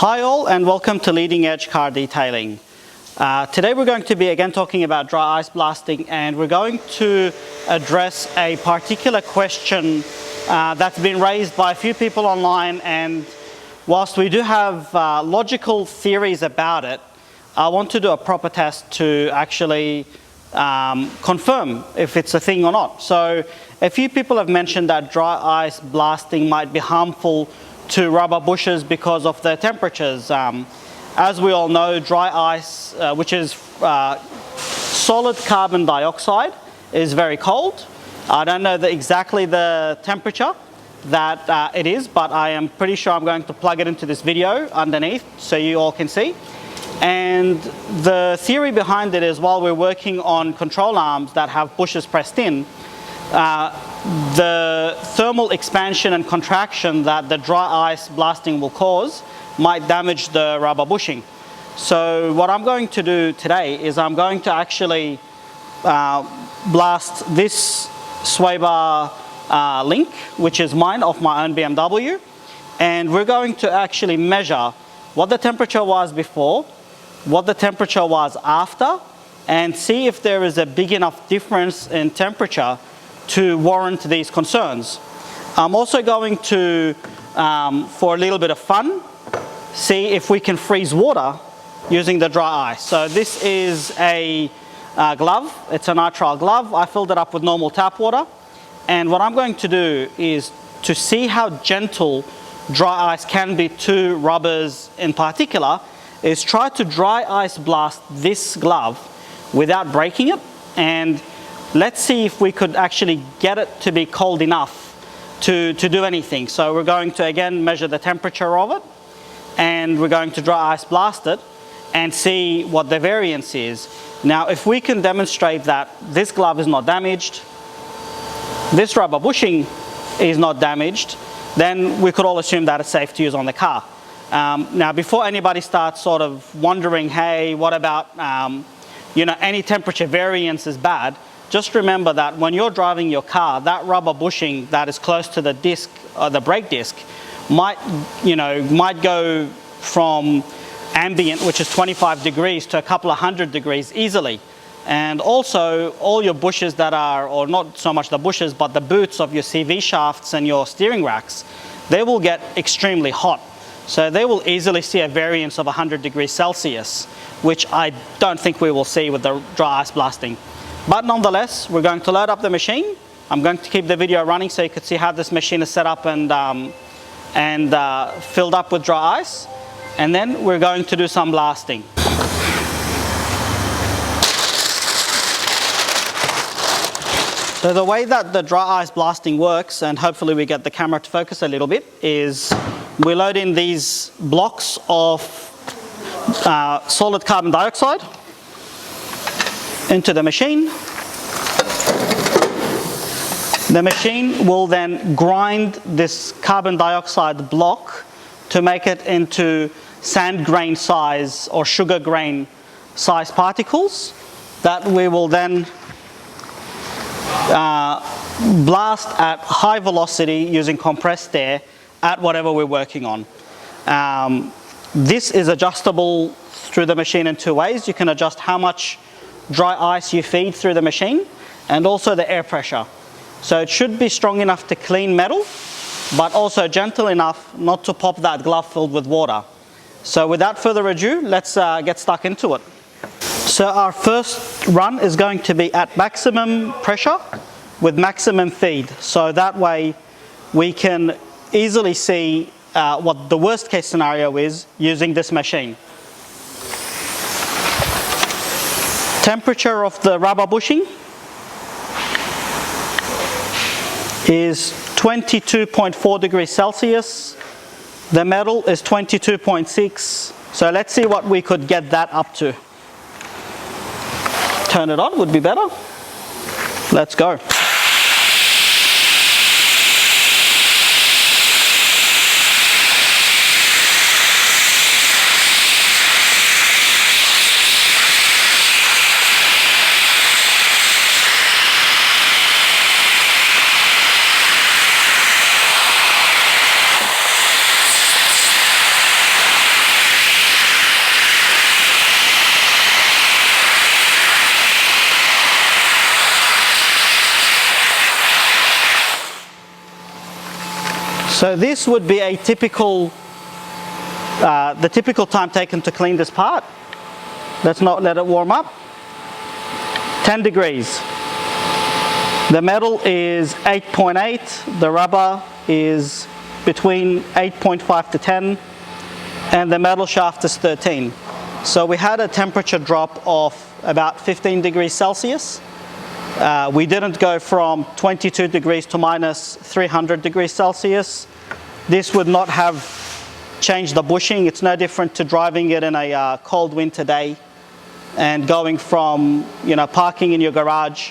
Hi all, and welcome to Leading Edge Car Detailing. Today we're going to be again talking about dry ice blasting, and we're going to address a particular question that's been raised by a few people online, and whilst we do have logical theories about it, I want to do a proper test to actually confirm if it's a thing or not. So a few people have mentioned that dry ice blasting might be harmful to rubber bushes because of the temperatures. As we all know, dry ice, which is solid carbon dioxide, is very cold. I don't know exactly the temperature that it is, but I am pretty sure I'm going to plug it into this video underneath so you all can see. And the theory behind it is, while we're working on control arms that have bushes pressed in, the thermal expansion and contraction that the dry ice blasting will cause might damage the rubber bushing. So what I'm going to do today is I'm going to actually blast this sway bar link, which is mine, off my own BMW, and we're going to actually measure what the temperature was before, what the temperature was after, and see if there is a big enough difference in temperature to warrant these concerns. I'm also going to, for a little bit of fun, see if we can freeze water using the dry ice. So this is a glove. It's a nitrile glove. I filled it up with normal tap water, and what I'm going to do is to see how gentle dry ice can be to rubbers in particular, is try to dry ice blast this glove without breaking it, and let's see if we could actually get it to be cold enough to do anything. So we're going to again measure the temperature of it, and we're going to dry ice blast it and see what the variance is. Now, if we can demonstrate that this glove is not damaged, this rubber bushing is not damaged, then we could all assume that it's safe to use on the car. Now, before anybody starts sort of wondering, hey, what about any temperature variance is bad, just remember that when you're driving your car, that rubber bushing that is close to the disc, or the brake disc, might go from ambient, which is 25 degrees, to a couple of 100 degrees easily. And also, all your bushes that are, or not so much the bushes, but the boots of your CV shafts and your steering racks, they will get extremely hot. So they will easily see a variance of 100 degrees Celsius, which I don't think we will see with the dry ice blasting. But nonetheless, we're going to load up the machine. I'm going to keep the video running so you can see how this machine is set up and filled up with dry ice. And then we're going to do some blasting. So the way that the dry ice blasting works, and hopefully we get the camera to focus a little bit, is we load in these blocks of solid carbon dioxide into the machine. The machine will then grind this carbon dioxide block to make it into sand grain size or sugar grain size particles that we will then blast at high velocity using compressed air at whatever we're working on. This is adjustable through the machine in two ways. You can adjust how much dry ice you feed through the machine, and also the air pressure. So it should be strong enough to clean metal, but also gentle enough not to pop that glove filled with water. So without further ado, let's get stuck into it. So our first run is going to be at maximum pressure with maximum feed. So that way we can easily see what the worst case scenario is using this machine. Temperature of the rubber bushing is 22.4 degrees Celsius. The metal is 22.6. So let's see what we could get that up to. Turn it on would be better. Let's go. So this would be a typical, the typical time taken to clean this part. Let's not let it warm up. 10 degrees. The metal is 8.8, the rubber is between 8.5 to 10, and the metal shaft is 13. So we had a temperature drop of about 15 degrees Celsius. We didn't go from 22 degrees to minus 300 degrees Celsius. This would not have changed the bushing. It's no different to driving it in a cold winter day and going from, parking in your garage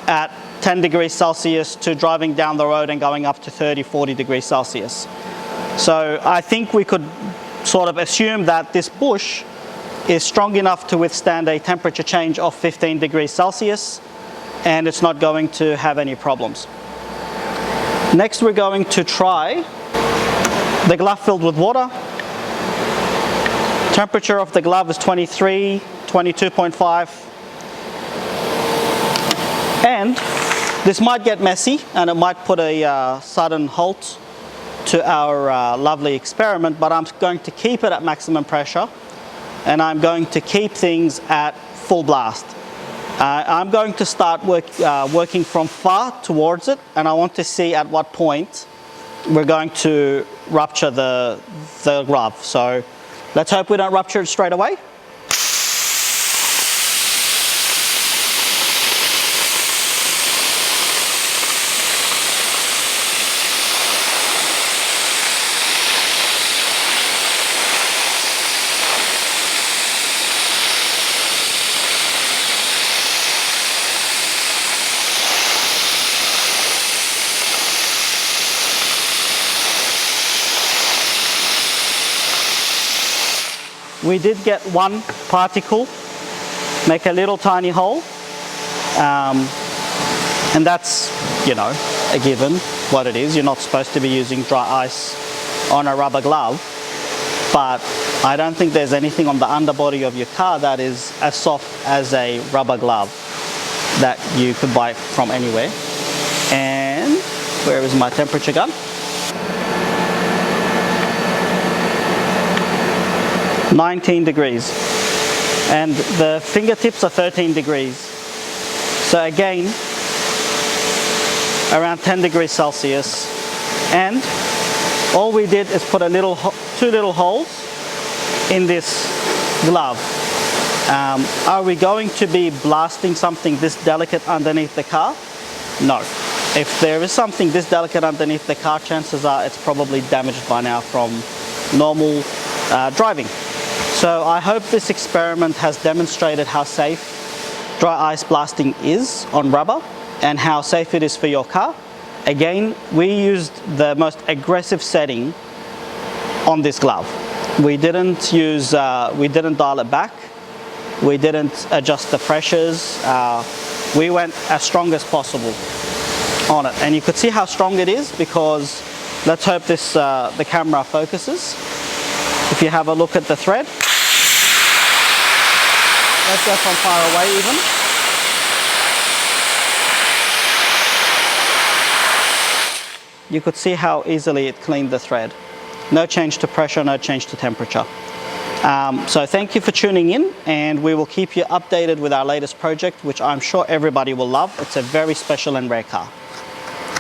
at 10 degrees Celsius to driving down the road and going up to 30, 40 degrees Celsius. So I think we could sort of assume that this bush is strong enough to withstand a temperature change of 15 degrees Celsius, and it's not going to have any problems. Next, we're going to try the glove filled with water. Temperature of the glove is 23, 22.5. And this might get messy and it might put a sudden halt to our lovely experiment, but I'm going to keep it at maximum pressure and I'm going to keep things at full blast. I'm going to start working from far towards it, and I want to see at what point we're going to rupture the glove. So let's hope we don't rupture it straight away. We did get one particle, make a little tiny hole, and that's, a given, what it is. You're not supposed to be using dry ice on a rubber glove, but I don't think there's anything on the underbody of your car that is as soft as a rubber glove that you could buy from anywhere. And where is my temperature gun? 19 degrees, and the fingertips are 13 degrees. So again, around 10 degrees Celsius, and all we did is put two little holes in this glove. Are we going to be blasting something this delicate underneath the car? No. If there is something this delicate underneath the car, chances are it's probably damaged by now from normal driving. So I hope this experiment has demonstrated how safe dry ice blasting is on rubber and how safe it is for your car. Again, we used the most aggressive setting on this glove. We didn't dial it back. We didn't adjust the pressures. We went as strong as possible on it. And you could see how strong it is because, let's hope the camera focuses. If you have a look at the thread, let's go from far away even. You could see how easily it cleaned the thread. No change to pressure, no change to temperature. So thank you for tuning in, and we will keep you updated with our latest project, which I'm sure everybody will love. It's a very special and rare car.